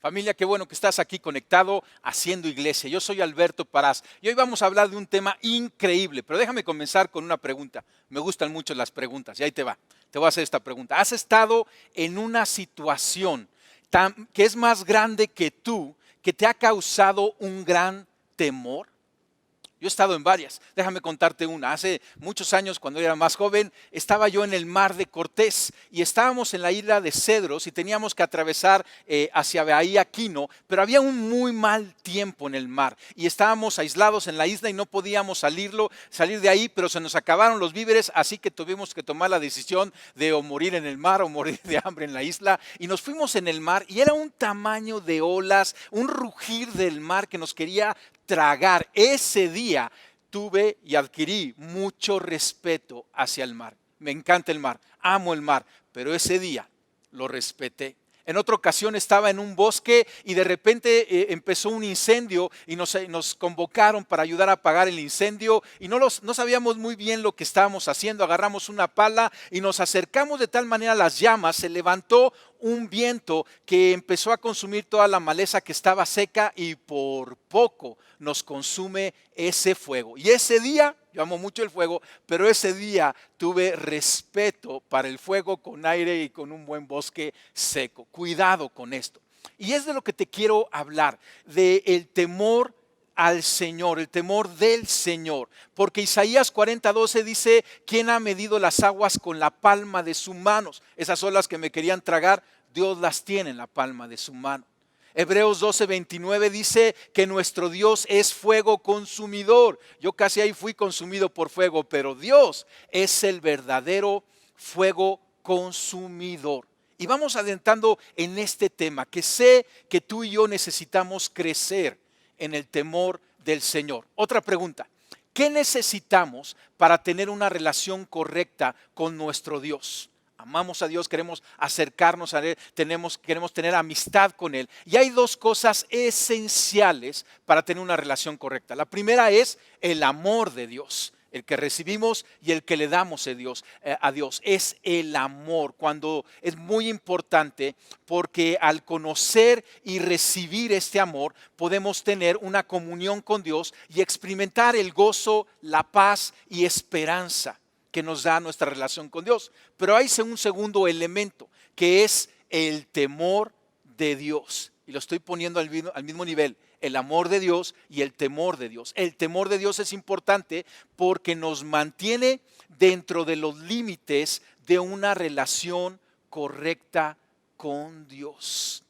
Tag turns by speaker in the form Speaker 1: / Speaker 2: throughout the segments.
Speaker 1: Familia, qué bueno que estás aquí conectado haciendo iglesia. Yo soy Alberto Parás y hoy vamos a hablar de un tema increíble, pero déjame comenzar con una pregunta. Me gustan mucho las preguntas y ahí te va. Te voy a hacer esta pregunta. ¿Has estado en una situación que es más grande que tú, que te ha causado un gran temor? Yo he estado en varias. Déjame contarte una. Hace muchos años, cuando era más joven, estaba yo en el mar de Cortés y estábamos en la isla de Cedros y teníamos que atravesar hacia Bahía Quino, pero había un muy mal tiempo en el mar y estábamos aislados en la isla y no podíamos salir de ahí, pero se nos acabaron los víveres, así que tuvimos que tomar la decisión de o morir en el mar o morir de hambre en la isla y nos fuimos en el mar y era un tamaño de olas, un rugir del mar que nos quería tragar. Ese día tuve y adquirí mucho respeto hacia el mar. Me encanta el mar, amo el mar, pero ese día lo respeté. En otra ocasión estaba en un bosque y de repente empezó un incendio y nos convocaron para ayudar a apagar el incendio y no sabíamos muy bien lo que estábamos haciendo. Agarramos una pala y nos acercamos de tal manera a las llamas, se levantó un viento que empezó a consumir toda la maleza que estaba seca y por poco nos consume ese fuego. Y ese día, yo amo mucho el fuego, pero ese día tuve respeto para el fuego con aire y con un buen bosque seco. Cuidado con esto. Y es de lo que te quiero hablar, del temor al Señor, el temor del Señor. Porque Isaías 40:12 dice, ¿quién ha medido las aguas con la palma de sus manos? Esas olas que me querían tragar, Dios las tiene en la palma de su mano. Hebreos 12:29 dice que nuestro Dios es fuego consumidor. Yo casi ahí fui consumido por fuego, pero Dios es el verdadero fuego consumidor. Y vamos adentrando en este tema, que sé que tú y yo necesitamos crecer en el temor del Señor. Otra pregunta, ¿qué necesitamos para tener una relación correcta con nuestro Dios? Amamos a Dios, queremos acercarnos a Él, queremos tener amistad con Él. Y hay dos cosas esenciales para tener una relación correcta. La primera es el amor de Dios, el que recibimos y el que le damos a Dios. Es el amor, cuando es muy importante porque al conocer y recibir este amor podemos tener una comunión con Dios y experimentar el gozo, la paz y esperanza que nos da nuestra relación con Dios. Pero hay un segundo elemento, que es el temor de Dios. Y lo estoy poniendo al mismo nivel, el amor de Dios y el temor de Dios. El temor de Dios es importante porque nos mantiene dentro de los límites de una relación correcta con Dios.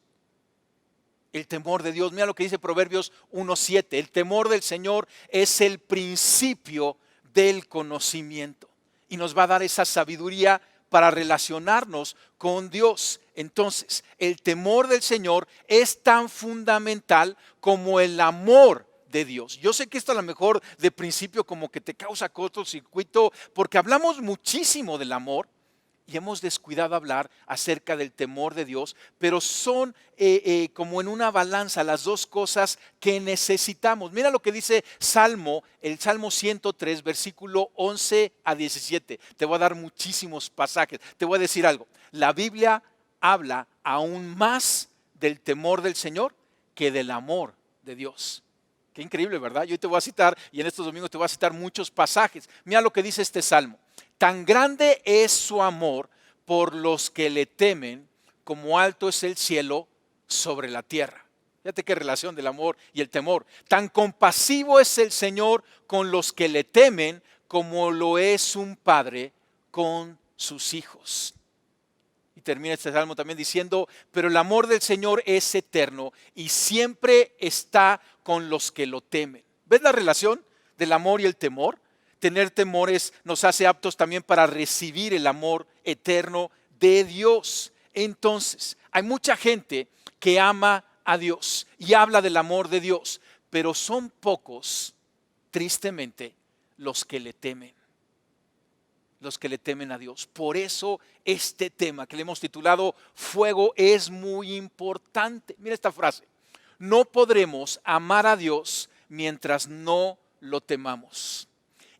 Speaker 1: El temor de Dios, mira lo que dice Proverbios 1:7, el temor del Señor es el principio del conocimiento. Y nos va a dar esa sabiduría para relacionarnos con Dios. Entonces, el temor del Señor es tan fundamental como el amor de Dios. Yo sé que esto a lo mejor de principio como que te causa cortocircuito porque hablamos muchísimo del amor y hemos descuidado hablar acerca del temor de Dios, pero son como en una balanza las dos cosas que necesitamos. Mira lo que dice el Salmo 103, versículo 11 a 17. Te voy a dar muchísimos pasajes. Te voy a decir algo. La Biblia habla aún más del temor del Señor que del amor de Dios. Qué increíble, ¿verdad? Yo te voy a citar, y en estos domingos te voy a citar muchos pasajes. Mira lo que dice este Salmo. Tan grande es su amor por los que le temen, como alto es el cielo sobre la tierra. Fíjate qué relación del amor y el temor. Tan compasivo es el Señor con los que le temen, como lo es un padre con sus hijos. Y termina este salmo también diciendo, pero el amor del Señor es eterno y siempre está con los que lo temen. ¿Ves la relación del amor y el temor? Tener temores nos hace aptos también para recibir el amor eterno de Dios. Entonces, hay mucha gente que ama a Dios y habla del amor de Dios, pero son pocos, tristemente, los que le temen. Los que le temen a Dios. Por eso este tema que le hemos titulado Fuego es muy importante. Mira esta frase. No podremos amar a Dios mientras no lo temamos.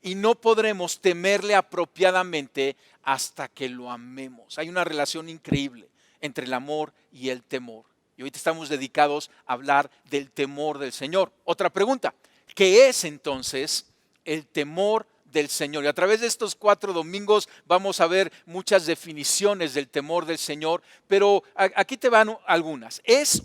Speaker 1: Y no podremos temerle apropiadamente hasta que lo amemos. Hay una relación increíble entre el amor y el temor. Y ahorita estamos dedicados a hablar del temor del Señor. Otra pregunta, ¿qué es entonces el temor del Señor? Y a través de estos 4 domingos vamos a ver muchas definiciones del temor del Señor, pero aquí te van algunas. Es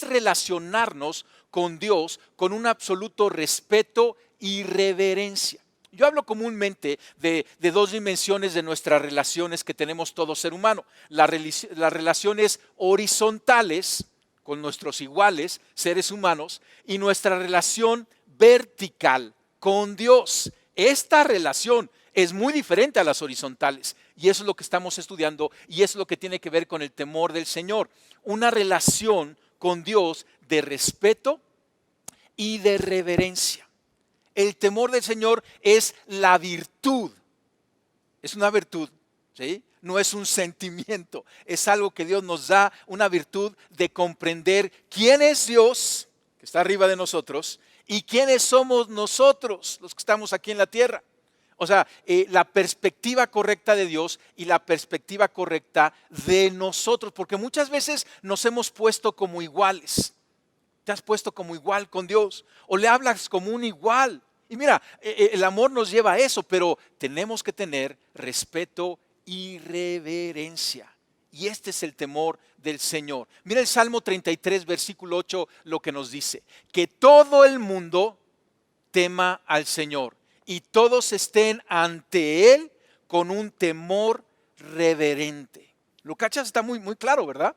Speaker 1: relacionarnos con Dios con un absoluto respeto y reverencia. Yo hablo comúnmente de 2 dimensiones de nuestras relaciones que tenemos todo ser humano. Las relaciones horizontales con nuestros iguales, seres humanos, y nuestra relación vertical con Dios. Esta relación es muy diferente a las horizontales y eso es lo que estamos estudiando y eso es lo que tiene que ver con el temor del Señor. Una relación con Dios de respeto y de reverencia. El temor del Señor es la virtud, es una virtud, ¿sí? No es un sentimiento, es algo que Dios nos da, una virtud de comprender quién es Dios, que está arriba de nosotros, y quiénes somos nosotros, los que estamos aquí en la tierra. O sea, la perspectiva correcta de Dios y la perspectiva correcta de nosotros, porque muchas veces nos hemos puesto como iguales. ¿Te has puesto como igual con Dios? ¿O le hablas como un igual? Y mira, el amor nos lleva a eso, pero tenemos que tener respeto y reverencia. Y este es el temor del Señor. Mira el Salmo 33, versículo 8, lo que nos dice. Que todo el mundo tema al Señor y todos estén ante Él con un temor reverente. ¿Lo cachas? Está muy, muy claro, ¿verdad?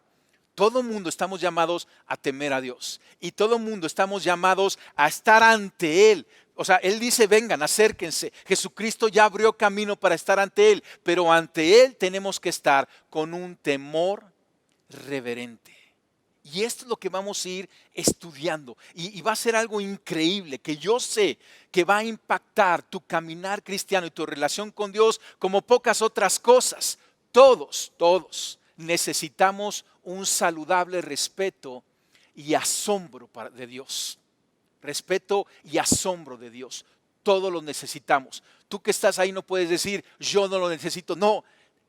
Speaker 1: Todo mundo estamos llamados a temer a Dios y todo mundo estamos llamados a estar ante Él. O sea, Él dice, vengan, acérquense. Jesucristo ya abrió camino para estar ante Él, pero ante Él tenemos que estar con un temor reverente. Y esto es lo que vamos a ir estudiando y va a ser algo increíble que yo sé que va a impactar tu caminar cristiano y tu relación con Dios como pocas otras cosas. Todos necesitamos un saludable respeto y asombro de Dios. Respeto y asombro de Dios. Todos lo necesitamos. Tú que estás ahí no puedes decir, yo no lo necesito. No,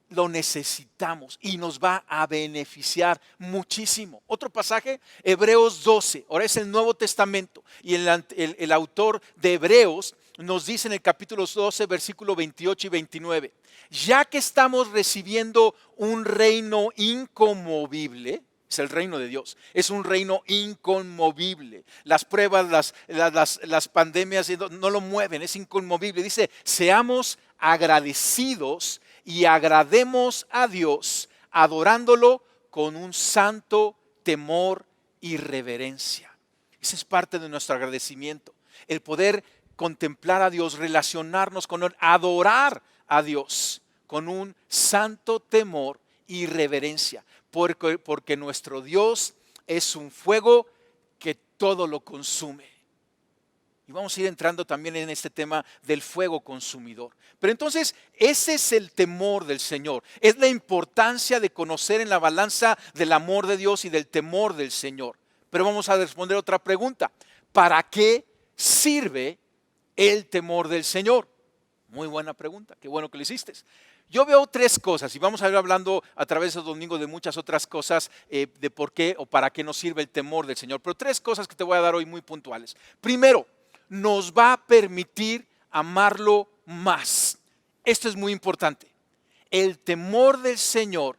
Speaker 1: lo necesitamos y nos va a beneficiar muchísimo. Otro pasaje, Hebreos 12. Ahora es el Nuevo Testamento y el autor de Hebreos nos dice en el capítulo 12, versículo 28 y 29. Ya que estamos recibiendo un reino inconmovible, es el reino de Dios, es un reino inconmovible. Las pruebas, las pandemias no lo mueven, es inconmovible. Dice, seamos agradecidos y agrademos a Dios adorándolo con un santo temor y reverencia. Esa es parte de nuestro agradecimiento, el poder contemplar a Dios, relacionarnos con Él, adorar a Dios con un santo temor y reverencia, porque nuestro Dios es un fuego que todo lo consume. Y vamos a ir entrando también en este tema del fuego consumidor. Pero entonces, ese es el temor del Señor. Es la importancia de conocer en la balanza del amor de Dios y del temor del Señor. Pero vamos a responder otra pregunta. ¿Para qué sirve el temor del Señor? Muy buena pregunta, qué bueno que lo hiciste. Yo veo 3 cosas y vamos a ir hablando a través de los domingos de muchas otras cosas de por qué o para qué nos sirve el temor del Señor. Pero 3 cosas que te voy a dar hoy muy puntuales. Primero, nos va a permitir amarlo más. Esto es muy importante. El temor del Señor,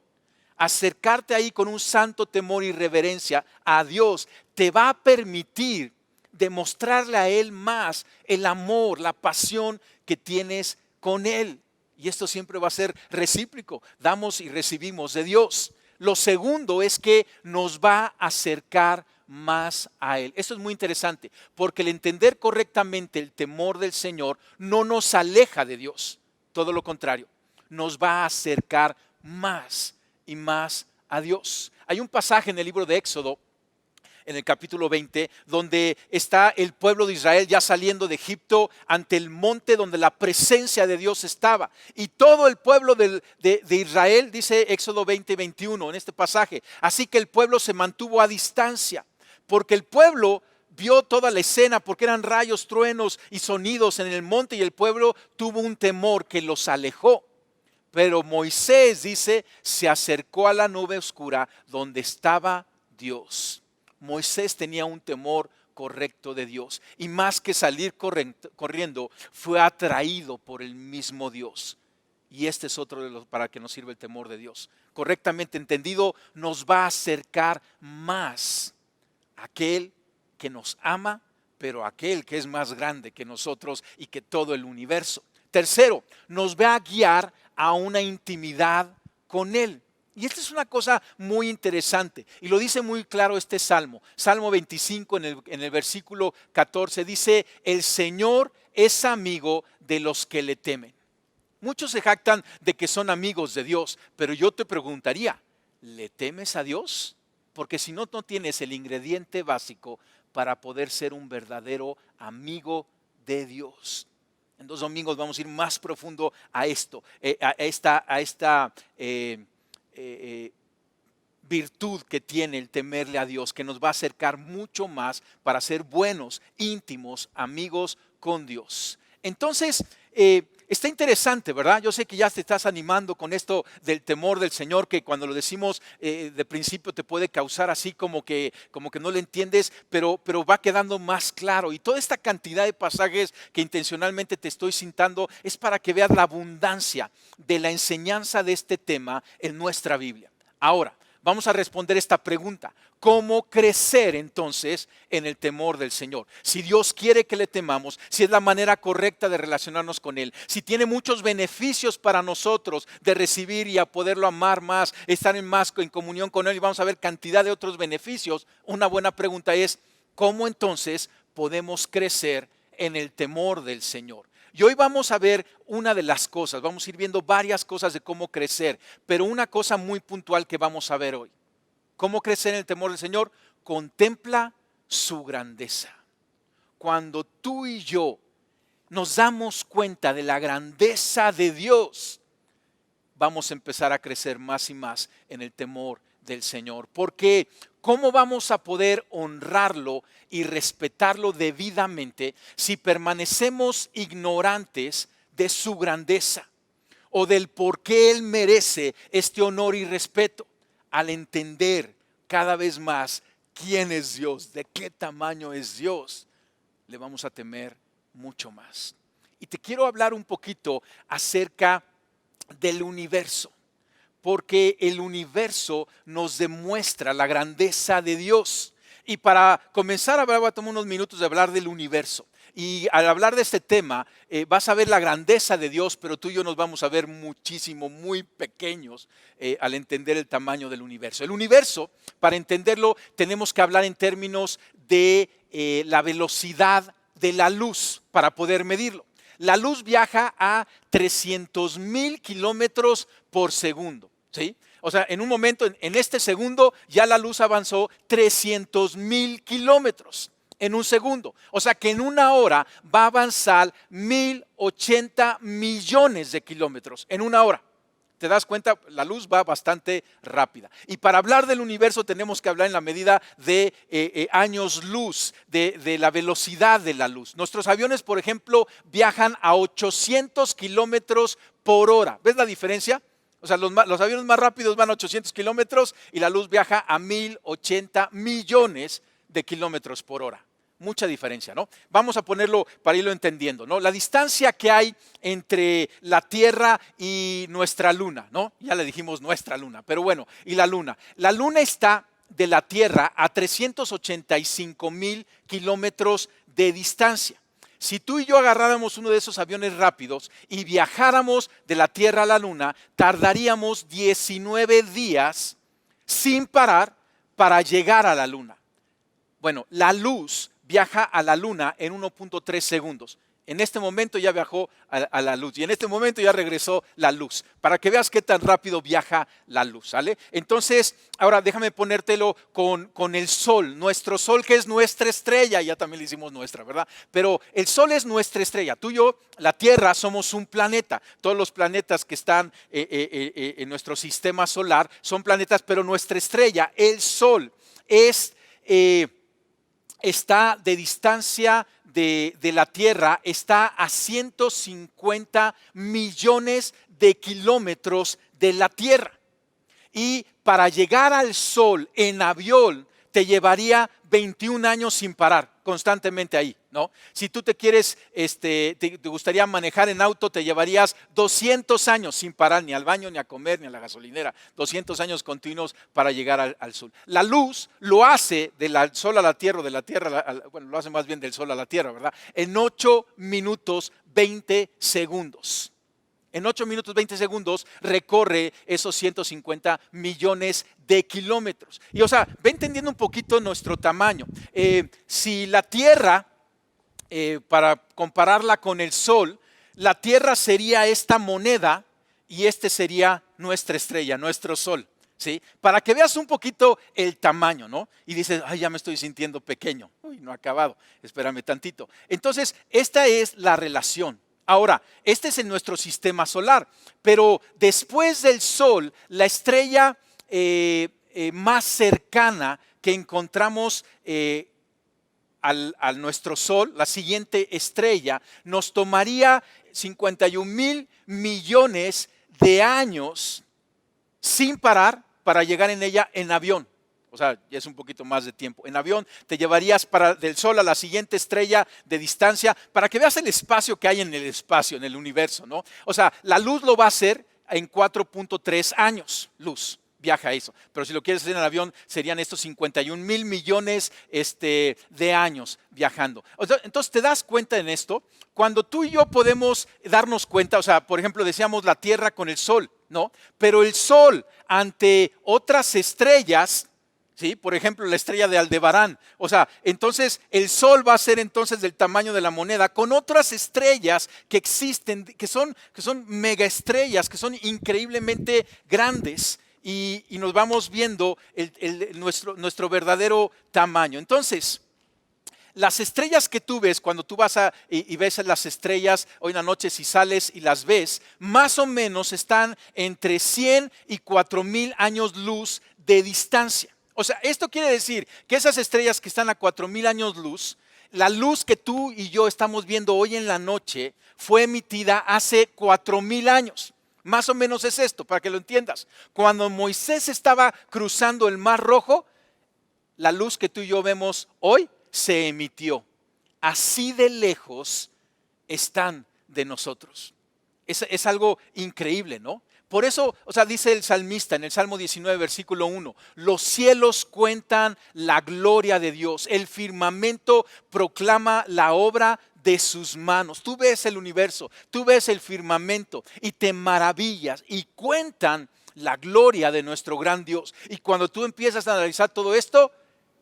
Speaker 1: acercarte ahí con un santo temor y reverencia a Dios, te va a permitir demostrarle a Él más el amor, la pasión que tienes con Él. Y esto siempre va a ser recíproco, damos y recibimos de Dios. Lo segundo es que nos va a acercar más a Él. Esto es muy interesante, porque el entender correctamente el temor del Señor no nos aleja de Dios, todo lo contrario, nos va a acercar más y más a Dios. Hay un pasaje en el libro de Éxodo, en el capítulo 20, donde está el pueblo de Israel ya saliendo de Egipto ante el monte donde la presencia de Dios estaba. Y todo el pueblo de Israel, dice Éxodo 20, 21 en este pasaje. Así que el pueblo se mantuvo a distancia, porque el pueblo vio toda la escena, porque eran rayos, truenos y sonidos en el monte, y el pueblo tuvo un temor que los alejó. Pero Moisés, dice, se acercó a la nube oscura donde estaba Dios. Moisés tenía un temor correcto de Dios y más que salir corriendo, fue atraído por el mismo Dios. Y este es otro de los para que nos sirve el temor de Dios. Correctamente entendido, nos va a acercar más a aquel que nos ama, pero a aquel que es más grande que nosotros y que todo el universo. Tercero, nos va a guiar a una intimidad con Él. Y esta es una cosa muy interesante y lo dice muy claro este Salmo. Salmo 25 en el versículo 14 dice, el Señor es amigo de los que le temen. Muchos se jactan de que son amigos de Dios, pero yo te preguntaría, ¿le temes a Dios? Porque si no, no tienes el ingrediente básico para poder ser un verdadero amigo de Dios. En 2 domingos vamos a ir más profundo a esto, a esta virtud que tiene el temerle a Dios, que nos va a acercar mucho más para ser buenos, íntimos amigos con Dios. Entonces, está interesante, ¿verdad? Yo sé que ya te estás animando con esto del temor del Señor, que cuando lo decimos de principio te puede causar así como que no le entiendes, pero va quedando más claro. Y toda esta cantidad de pasajes que intencionalmente te estoy citando es para que veas la abundancia de la enseñanza de este tema en nuestra Biblia. Ahora, vamos a responder esta pregunta. ¿Cómo crecer entonces en el temor del Señor? Si Dios quiere que le temamos, si es la manera correcta de relacionarnos con Él, si tiene muchos beneficios para nosotros de recibir y a poderlo amar más, estar más en comunión con Él y vamos a ver cantidad de otros beneficios, una buena pregunta es, ¿cómo entonces podemos crecer en el temor del Señor? Y hoy vamos a ver una de las cosas, vamos a ir viendo varias cosas de cómo crecer, pero una cosa muy puntual que vamos a ver hoy. ¿Cómo crecer en el temor del Señor? Contempla su grandeza. Cuando tú y yo nos damos cuenta de la grandeza de Dios, vamos a empezar a crecer más y más en el temor del Señor. Porque ¿cómo vamos a poder honrarlo y respetarlo debidamente si permanecemos ignorantes de su grandeza o del por qué Él merece este honor y respeto? Al entender cada vez más quién es Dios, de qué tamaño es Dios, le vamos a temer mucho más. Y te quiero hablar un poquito acerca del universo, porque el universo nos demuestra la grandeza de Dios. Y para comenzar a hablar, voy a tomar unos minutos de hablar del universo. Y al hablar de este tema, vas a ver la grandeza de Dios, pero tú y yo nos vamos a ver muchísimo, muy pequeños al entender el tamaño del universo. El universo, para entenderlo, tenemos que hablar en términos de la velocidad de la luz para poder medirlo. La luz viaja a 300,000 kilómetros por segundo, ¿sí? O sea, en un momento, en este segundo, ya la luz avanzó 300,000 kilómetros. En un segundo. O sea que en una hora va a avanzar 1,080 millones de kilómetros. En una hora. ¿Te das cuenta? La luz va bastante rápida. Y para hablar del universo tenemos que hablar en la medida de años luz, de la velocidad de la luz. Nuestros aviones, por ejemplo, viajan a 800 kilómetros por hora. ¿Ves la diferencia? O sea, los aviones más rápidos van a 800 kilómetros y la luz viaja a 1,080 millones de kilómetros por hora. Mucha diferencia, ¿no? Vamos a ponerlo para irlo entendiendo, ¿no? La distancia que hay entre la Tierra y nuestra Luna, ¿no? Ya le dijimos nuestra Luna, pero bueno, y la Luna. La Luna está de la Tierra a 385,000 kilómetros de distancia. Si tú y yo agarráramos uno de esos aviones rápidos y viajáramos de la Tierra a la Luna, tardaríamos 19 días sin parar para llegar a la Luna. Bueno, la luz viaja a la luna en 1.3 segundos. En este momento ya viajó a la luz y en este momento ya regresó la luz. Para que veas qué tan rápido viaja la luz, ¿sale? Entonces, ahora déjame ponértelo con el sol. Nuestro sol, que es nuestra estrella, ya también le hicimos nuestra, ¿verdad? Pero el sol es nuestra estrella. Tú y yo, la Tierra, somos un planeta. Todos los planetas que están en nuestro sistema solar son planetas, pero nuestra estrella, el sol, está de distancia de la Tierra, está a 150 millones de kilómetros de la Tierra. y para llegar al Sol en avión te llevaría 21 años sin parar, constantemente ahí, ¿no? Si tú te quieres, te gustaría manejar en auto, te llevarías 200 años sin parar, ni al baño, ni a comer, ni a la gasolinera, 200 años continuos para llegar al Sol. La luz lo hace del Sol a la Tierra, o de la Tierra, bueno, lo hace más bien del Sol a la Tierra, ¿verdad? En 8 minutos 20 segundos. En 8 minutos 20 segundos recorre esos 150 millones de kilómetros. Y o sea, ve entendiendo un poquito nuestro tamaño. Si la Tierra, para compararla con el Sol, la Tierra sería esta moneda y este sería nuestra estrella, nuestro Sol. ¿Sí? Para que veas un poquito el tamaño, ¿no? Y dices, ay, ya me estoy sintiendo pequeño. Uy, no ha acabado, espérame tantito. Entonces, esta es la relación. Ahora, este es en nuestro sistema solar, pero después del Sol, la estrella más cercana que encontramos a nuestro Sol, la siguiente estrella, nos tomaría 51 mil millones de años sin parar para llegar en ella en avión. O sea, ya es un poquito más de tiempo. En avión te llevarías del Sol a la siguiente estrella de distancia para que veas el espacio que hay en el espacio, en el universo, ¿no? O sea, la luz lo va a hacer en 4.3 años, luz. Viaja eso, pero si lo quieres hacer en avión serían estos 51 mil millones de años viajando. Entonces te das cuenta en esto, cuando tú y yo podemos darnos cuenta, o sea, por ejemplo decíamos la Tierra con el Sol, ¿no? Pero el Sol ante otras estrellas, ¿sí? Por ejemplo la estrella de Aldebarán, o sea, entonces el Sol va a ser entonces del tamaño de la moneda con otras estrellas que existen, que son megaestrellas, que son increíblemente grandes. Y nos vamos viendo nuestro verdadero tamaño. Entonces, las estrellas que tú ves, cuando tú vas y ves las estrellas hoy en la noche, si sales y las ves, más o menos están entre 100 y 4,000 años luz de distancia. O sea, esto quiere decir que esas estrellas que están a 4,000 años luz, la luz que tú y yo estamos viendo hoy en la noche fue emitida hace 4,000 años. Más o menos es esto, para que lo entiendas. Cuando Moisés estaba cruzando el Mar Rojo, la luz que tú y yo vemos hoy se emitió. Así de lejos están de nosotros. Es algo increíble, ¿no? Por eso, o sea, dice el salmista en el Salmo 19, versículo 1, los cielos cuentan la gloria de Dios, el firmamento proclama la obra de sus manos. Tú ves el universo, tú ves el firmamento y te maravillas y cuentan la gloria de nuestro gran Dios. Y cuando tú empiezas a analizar todo esto,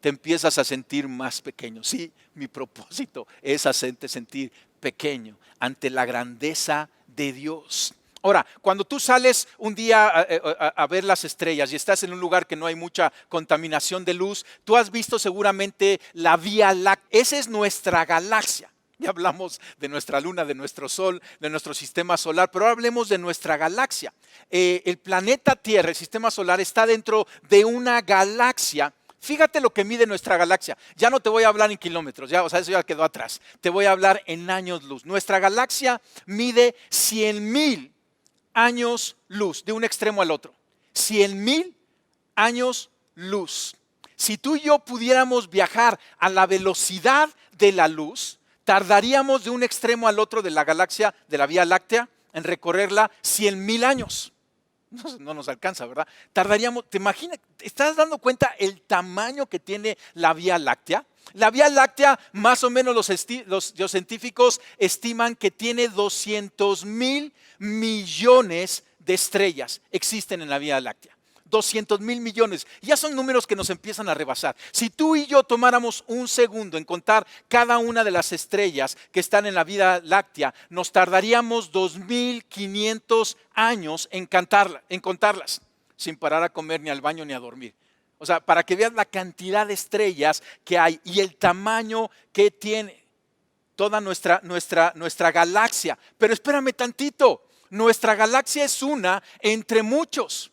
Speaker 1: te empiezas a sentir más pequeño. Sí, mi propósito es hacerte sentir pequeño ante la grandeza de Dios. Ahora, cuando tú sales un día a ver las estrellas y estás en un lugar que no hay mucha contaminación de luz, tú has visto seguramente la Vía Láctea. Esa es nuestra galaxia. Ya hablamos de nuestra luna, de nuestro sol, de nuestro sistema solar, pero ahora hablemos de nuestra galaxia. El planeta Tierra, el sistema solar, está dentro de una galaxia. Fíjate lo que mide nuestra galaxia. Ya no te voy a hablar en kilómetros, ya, o sea, eso ya quedó atrás. Te voy a hablar en años luz. Nuestra galaxia mide 100,000 años luz, de un extremo al otro. 100,000 años luz. Si tú y yo pudiéramos viajar a la velocidad de la luz, tardaríamos de un extremo al otro de la galaxia, de la Vía Láctea, en recorrerla 100,000 años. No nos alcanza, ¿verdad? Tardaríamos, ¿te imaginas? ¿Te estás dando cuenta el tamaño que tiene la Vía Láctea? La Vía Láctea, más o menos los científicos estiman que tiene 200,000 millones de estrellas existen en la Vía Láctea. 200,000 millones. Ya son números que nos empiezan a rebasar. Si tú y yo tomáramos un segundo en contar cada una de las estrellas que están en la Vía Láctea, nos tardaríamos 2,500 años en contarlas, sin parar a comer, ni al baño, ni a dormir. O sea, para que veas la cantidad de estrellas que hay y el tamaño que tiene toda nuestra galaxia. Pero espérame tantito, nuestra galaxia es una entre muchos.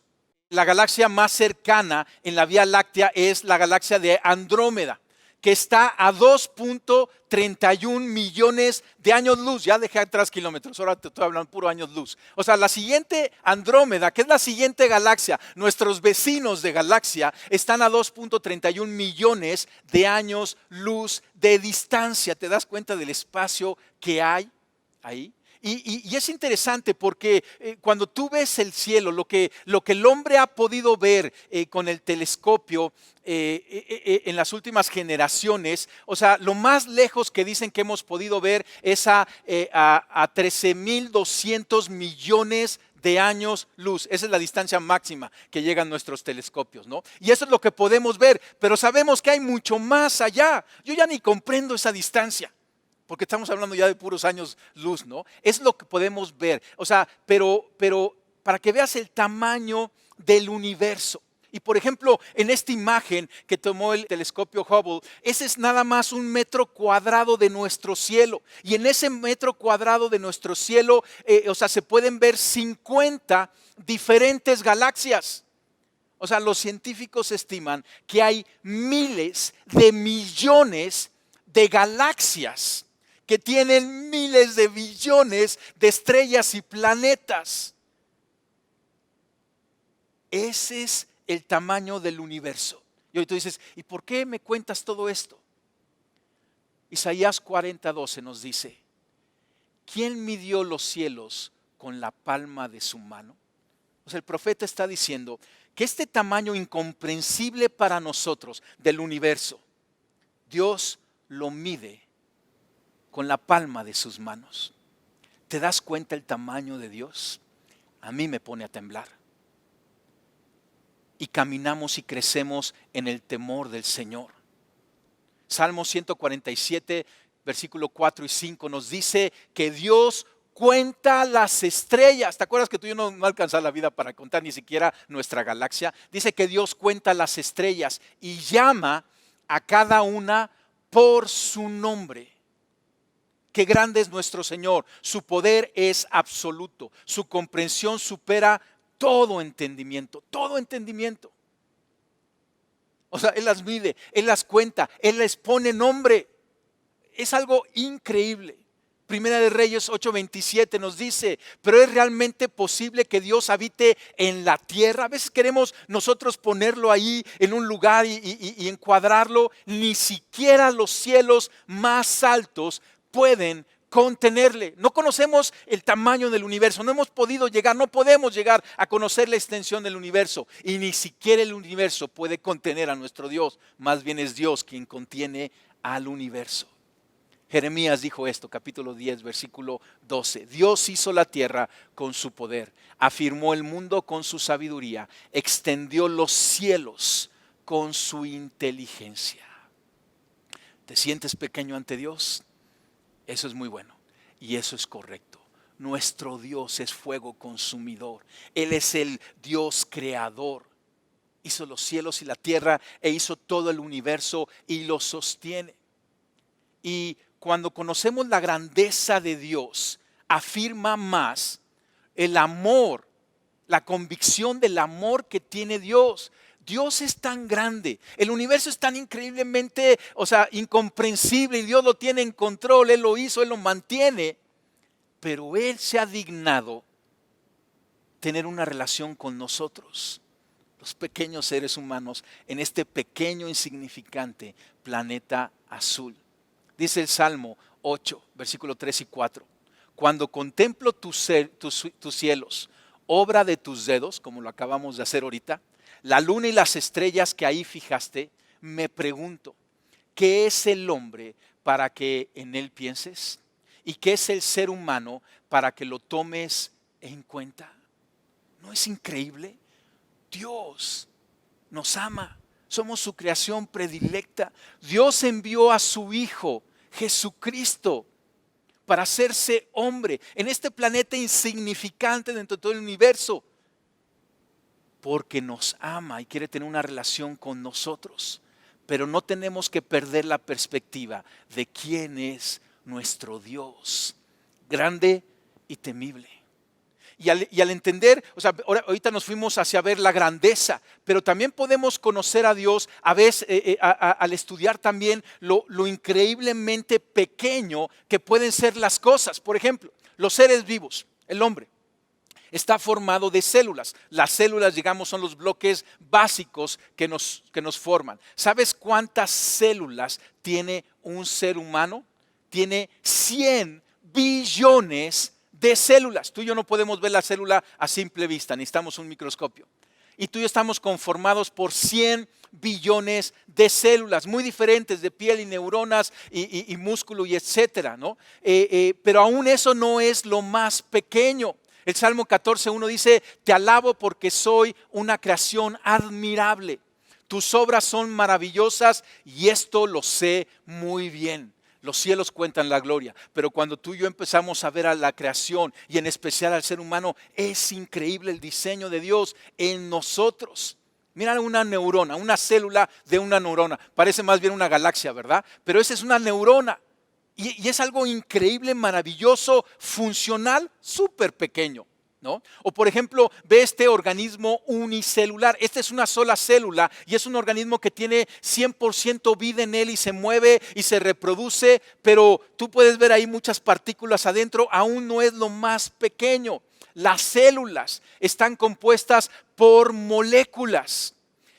Speaker 1: La galaxia más cercana en la Vía Láctea es la galaxia de Andrómeda, que está a 2.31 millones de años luz. Ya dejé atrás kilómetros, ahora te estoy hablando puro años luz. O sea, la siguiente Andrómeda, que es la siguiente galaxia, nuestros vecinos de galaxia, están a 2.31 millones de años luz de distancia. ¿Te das cuenta del espacio que hay ahí? Y es interesante porque cuando tú ves el cielo, lo que el hombre ha podido ver con el telescopio en las últimas generaciones, o sea, lo más lejos que dicen que hemos podido ver es a 13.200 millones de años luz. Esa es la distancia máxima que llegan nuestros telescopios, ¿no? Y eso es lo que podemos ver, pero sabemos que hay mucho más allá. Yo ya ni comprendo esa distancia, porque estamos hablando ya de puros años luz, ¿no? Es lo que podemos ver. O sea, pero para que veas el tamaño del universo. Y por ejemplo, en esta imagen que tomó el telescopio Hubble, ese es nada más 1 metro cuadrado de nuestro cielo. Y en ese 1 metro cuadrado de nuestro cielo, o sea, se pueden ver 50 diferentes galaxias. O sea, los científicos estiman que hay miles de millones de galaxias que tienen miles de billones de estrellas y planetas. Ese es el tamaño del universo. Y hoy tú dices, ¿y por qué me cuentas todo esto? Isaías 40:12 nos dice, ¿quién midió los cielos con la palma de su mano? O sea, el profeta está diciendo que este tamaño incomprensible para nosotros del universo, Dios lo mide con la palma de sus manos. ¿Te das cuenta el tamaño de Dios? A mí me pone a temblar. Y caminamos y crecemos en el temor del Señor. Salmo 147, versículo 4 y 5 nos dice que Dios cuenta las estrellas. ¿Te acuerdas que tú y yo no alcanzamos la vida para contar ni siquiera nuestra galaxia? Dice que Dios cuenta las estrellas y llama a cada una por su nombre. Qué grande es nuestro Señor. Su poder es absoluto. Su comprensión supera todo entendimiento. Todo entendimiento. O sea, Él las mide, Él las cuenta, Él les pone nombre. Es algo increíble. Primera de Reyes 8:27 nos dice, pero es realmente posible que Dios habite en la tierra. A veces queremos nosotros ponerlo ahí en un lugar y encuadrarlo. Ni siquiera los cielos más altos pueden contenerle. No conocemos el tamaño del universo, no hemos podido llegar, no podemos llegar a conocer la extensión del universo. Y ni siquiera el universo puede contener a nuestro Dios. Más bien es Dios quien contiene al universo. Jeremías dijo esto, capítulo 10, versículo 12. Dios hizo la tierra con su poder, afirmó el mundo con su sabiduría, extendió los cielos con su inteligencia. ¿Te sientes pequeño ante Dios? Eso es muy bueno y eso es correcto. Nuestro Dios es fuego consumidor. Él es el Dios creador. Hizo los cielos y la tierra e hizo todo el universo y lo sostiene. Y cuando conocemos la grandeza de Dios, afirma más el amor, la convicción del amor que tiene Dios. Dios es tan grande, el universo es tan increíblemente, o sea, incomprensible y Dios lo tiene en control, Él lo hizo, Él lo mantiene, pero Él se ha dignado tener una relación con nosotros, los pequeños seres humanos, en este pequeño insignificante planeta azul. Dice el Salmo 8, versículo 3 y 4. Cuando contemplo tus cielos, obra de tus dedos, como lo acabamos de hacer ahorita, la luna y las estrellas que ahí fijaste, me pregunto, ¿qué es el hombre para que en él pienses? ¿Y qué es el ser humano para que lo tomes en cuenta? ¿No es increíble? Dios nos ama. Somos su creación predilecta. Dios envió a su Hijo, Jesucristo, para hacerse hombre en este planeta insignificante dentro de todo el universo. Porque nos ama y quiere tener una relación con nosotros. Pero no tenemos que perder la perspectiva de quién es nuestro Dios. Grande y temible. Y al entender, o sea, ahorita nos fuimos hacia ver la grandeza, pero también podemos conocer a Dios a veces al estudiar también lo increíblemente pequeño que pueden ser las cosas. Por ejemplo, los seres vivos, el hombre está formado de células. Las células, digamos, son los bloques básicos que nos forman. ¿Sabes cuántas células tiene un ser humano? Tiene 100 billones de células. Tú y yo no podemos ver la célula a simple vista, necesitamos un microscopio. Y tú y yo estamos conformados por 100 billones de células, muy diferentes, de piel y neuronas y músculo y etcétera, ¿no? Pero aún eso no es lo más pequeño. El Salmo 14:1 dice: te alabo porque soy una creación admirable. Tus obras son maravillosas y esto lo sé muy bien. Los cielos cuentan la gloria, pero cuando tú y yo empezamos a ver a la creación y en especial al ser humano, es increíble el diseño de Dios en nosotros. Mira una neurona, una célula de una neurona. Parece más bien una galaxia, ¿verdad? Pero esa es una neurona. Y es algo increíble, maravilloso, funcional, súper pequeño, ¿no? O por ejemplo, ve este organismo unicelular. Esta es una sola célula y es un organismo que tiene 100% vida en él y se mueve y se reproduce, pero tú puedes ver ahí muchas partículas adentro, aún no es lo más pequeño. Las células están compuestas por moléculas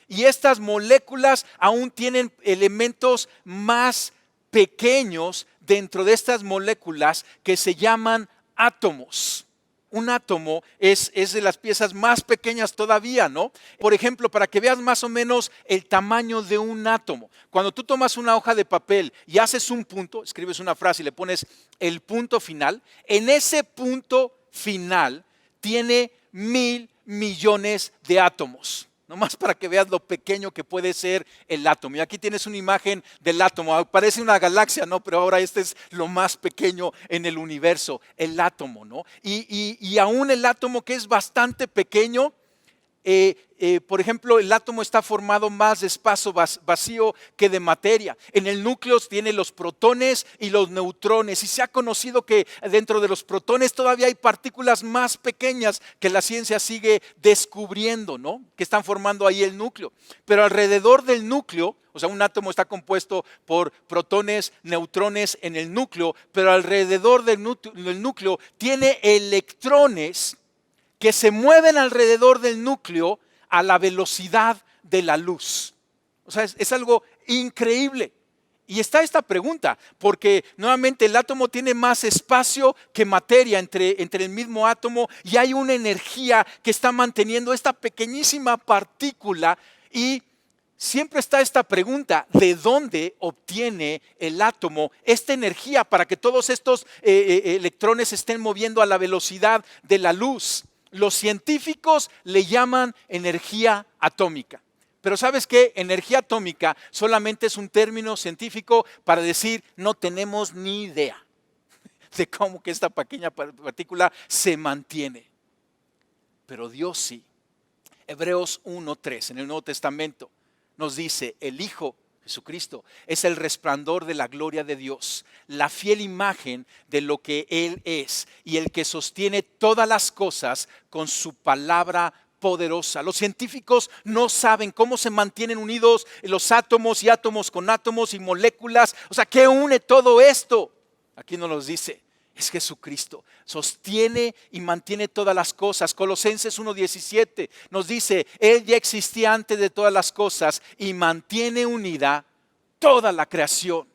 Speaker 1: y estas moléculas aún tienen elementos más pequeños dentro de estas moléculas que se llaman átomos. Un átomo es de las piezas más pequeñas todavía, ¿no? Por ejemplo, para que veas más o menos el tamaño de un átomo. Cuando tú tomas una hoja de papel y haces un punto, escribes una frase y le pones el punto final, en ese punto final tiene 1,000 millones de átomos. Nomás para que veas lo pequeño que puede ser el átomo. Y aquí tienes una imagen del átomo. Parece una galaxia, ¿no? Pero ahora este es lo más pequeño en el universo, el átomo, ¿no? Y aún el átomo, que es bastante pequeño, por ejemplo, el átomo está formado más de espacio vacío que de materia. En el núcleo tiene los protones y los neutrones. Y se ha conocido que dentro de los protones todavía hay partículas más pequeñas que la ciencia sigue descubriendo, ¿no? Que están formando ahí el núcleo. Pero alrededor del núcleo, o sea, un átomo está compuesto por protones, neutrones en el núcleo, pero alrededor del núcleo tiene electrones que se mueven alrededor del núcleo a la velocidad de la luz. O sea, es algo increíble. Y está esta pregunta, porque nuevamente el átomo tiene más espacio que materia entre el mismo átomo y hay una energía que está manteniendo esta pequeñísima partícula y siempre está esta pregunta: ¿de dónde obtiene el átomo esta energía para que todos estos electrones se estén moviendo a la velocidad de la luz? Los científicos le llaman energía atómica. Pero ¿sabes qué? Energía atómica solamente es un término científico para decir no tenemos ni idea de cómo que esta pequeña partícula se mantiene. Pero Dios sí. Hebreos 1:3 en el Nuevo Testamento nos dice: el Hijo Jesucristo es el resplandor de la gloria de Dios, la fiel imagen de lo que Él es y el que sostiene todas las cosas con su palabra poderosa. Los científicos no saben cómo se mantienen unidos los átomos y átomos con átomos y moléculas. O sea, ¿qué une todo esto? Aquí nos lo dice. Es Jesucristo, sostiene y mantiene todas las cosas. Colosenses 1:17 nos dice: Él ya existía antes de todas las cosas y mantiene unida toda la creación.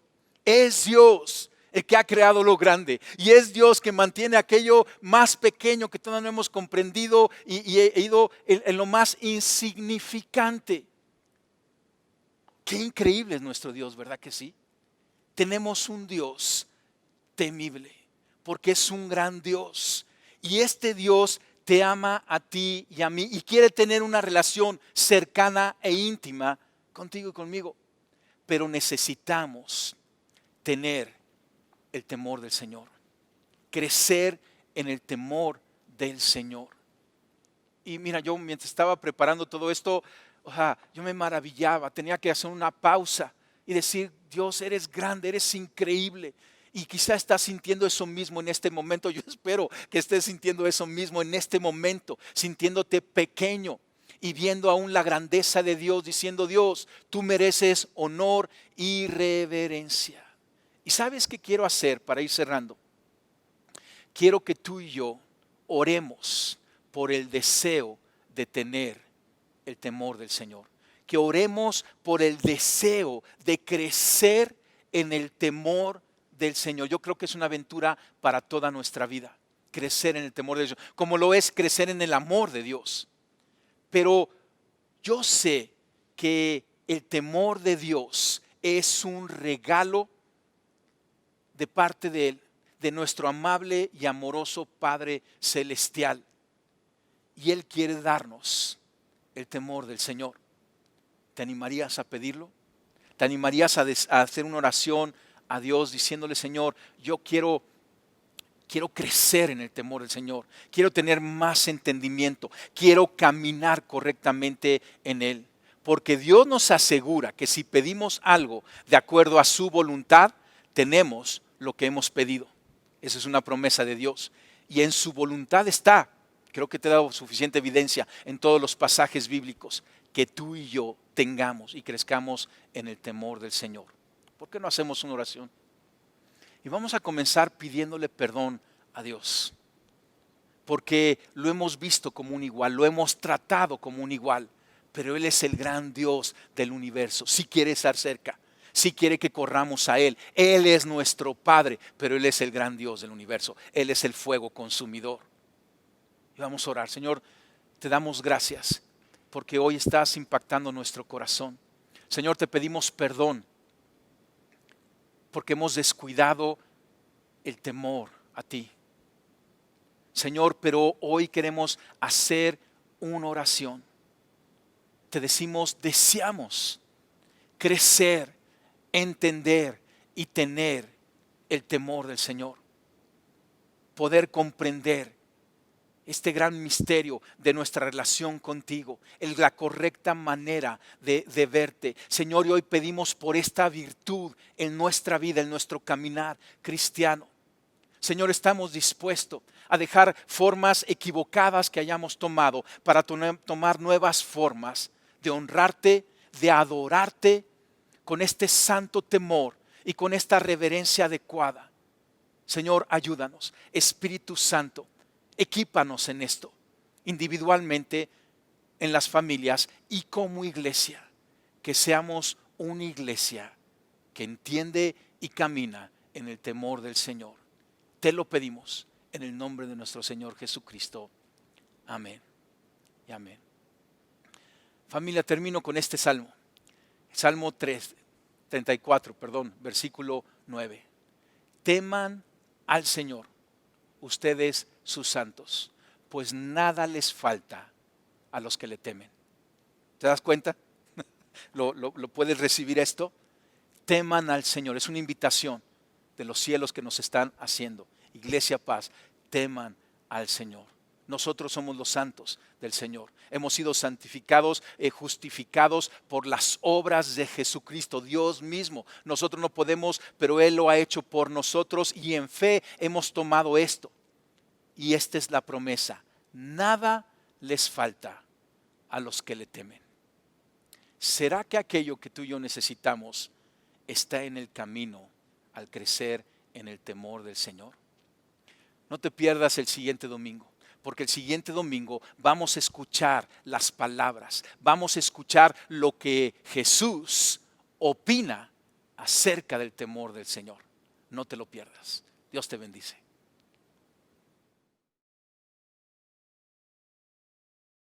Speaker 1: Es Dios el que ha creado lo grande y es Dios que mantiene aquello más pequeño que todavía no hemos comprendido y he ido en lo más insignificante. Qué increíble es nuestro Dios, ¿verdad que sí? Tenemos un Dios temible, porque es un gran Dios. Y este Dios te ama a ti y a mí y quiere tener una relación cercana e íntima contigo y conmigo. Pero necesitamos tener el temor del Señor, crecer en el temor del Señor. Y mira, yo mientras estaba preparando todo esto, yo me maravillaba, tenía que hacer una pausa y decir: Dios, eres grande, eres increíble. Y quizá estás sintiendo eso mismo en este momento. Yo espero que estés sintiendo eso mismo en este momento, sintiéndote pequeño y viendo aún la grandeza de Dios, diciendo: Dios, tú mereces honor y reverencia. ¿Y sabes qué quiero hacer para ir cerrando? Quiero que tú y yo oremos por el deseo de tener el temor del Señor. Que oremos por el deseo de crecer en el temor del Señor. Yo creo que es una aventura para toda nuestra vida, crecer en el temor de Dios, como lo es crecer en el amor de Dios. Pero yo sé que el temor de Dios es un regalo de parte de Él, de nuestro amable y amoroso Padre Celestial. Y Él quiere darnos el temor del Señor. ¿Te animarías a pedirlo? ¿Te animarías a hacer una oración a Dios diciéndole: Señor, yo quiero crecer en el temor del Señor, quiero tener más entendimiento, quiero caminar correctamente en Él? Porque Dios nos asegura que si pedimos algo de acuerdo a su voluntad, tenemos lo que hemos pedido. Esa es una promesa de Dios. Y en su voluntad está, creo que te he dado suficiente evidencia en todos los pasajes bíblicos, que tú y yo tengamos y crezcamos en el temor del Señor. ¿Por qué no hacemos una oración? Y vamos a comenzar pidiéndole perdón a Dios, porque lo hemos visto como un igual, lo hemos tratado como un igual, pero Él es el gran Dios del universo. Si quiere estar cerca, si quiere que corramos a Él. Él es nuestro Padre, pero Él es el gran Dios del universo. Él es el fuego consumidor. Y vamos a orar. Señor, te damos gracias porque hoy estás impactando nuestro corazón. Señor, te pedimos perdón porque hemos descuidado el temor a ti. Señor, pero hoy queremos hacer una oración. Te decimos: deseamos crecer, entender y tener el temor del Señor. Poder comprender este gran misterio de nuestra relación contigo, la correcta manera de verte. Señor, y hoy pedimos por esta virtud en nuestra vida, en nuestro caminar cristiano. Señor, estamos dispuestos a dejar formas equivocadas que hayamos tomado para tomar nuevas formas de honrarte, de adorarte con este santo temor y con esta reverencia adecuada. Señor, ayúdanos. Espíritu Santo, equípanos en esto, individualmente, en las familias y como iglesia. Que seamos una iglesia que entiende y camina en el temor del Señor. Te lo pedimos en el nombre de nuestro Señor Jesucristo. Amén y amén. Familia, termino con este salmo. Salmo 34, versículo 9. Teman al Señor, ustedes sus santos, pues nada les falta a los que le temen. ¿Te das cuenta? ¿Lo puedes recibir esto? Teman al Señor. Es una invitación de los cielos que nos están haciendo. Iglesia Paz, teman al Señor. Nosotros somos los santos del Señor. Hemos sido santificados, justificados por las obras de Jesucristo, Dios mismo. Nosotros no podemos, pero Él lo ha hecho por nosotros y en fe hemos tomado esto. Y esta es la promesa: nada les falta a los que le temen. ¿Será que aquello que tú y yo necesitamos está en el camino al crecer en el temor del Señor? No te pierdas el siguiente domingo, porque el siguiente domingo vamos a escuchar las palabras, vamos a escuchar lo que Jesús opina acerca del temor del Señor. No te lo pierdas. Dios te bendice.